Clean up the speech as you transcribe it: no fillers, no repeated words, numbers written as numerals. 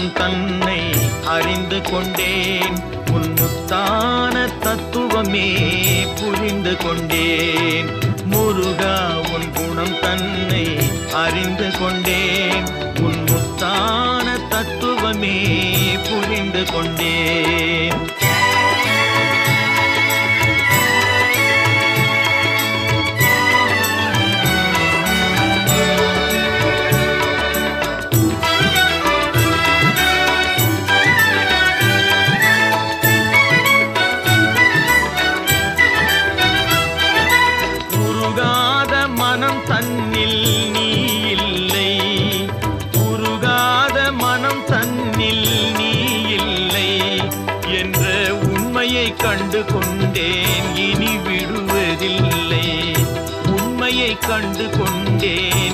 குணம் தன்னை அறிந்து கொண்டேன். உன் முத்தான தத்துவமே புரிந்து கொண்டேன். முருகா உன் குணம் தன்னை அறிந்து கொண்டேன். உன் முத்தான தத்துவமே புரிந்து கொண்டேன். மனம் தன்னில் நீ இல்லை, உருகாத மனம் தன்னில் நீ இல்லை என்ற உண்மையை கண்டு கொண்டேன். இனி விடுவதில்லை, உண்மையை கண்டு கொண்டேன்.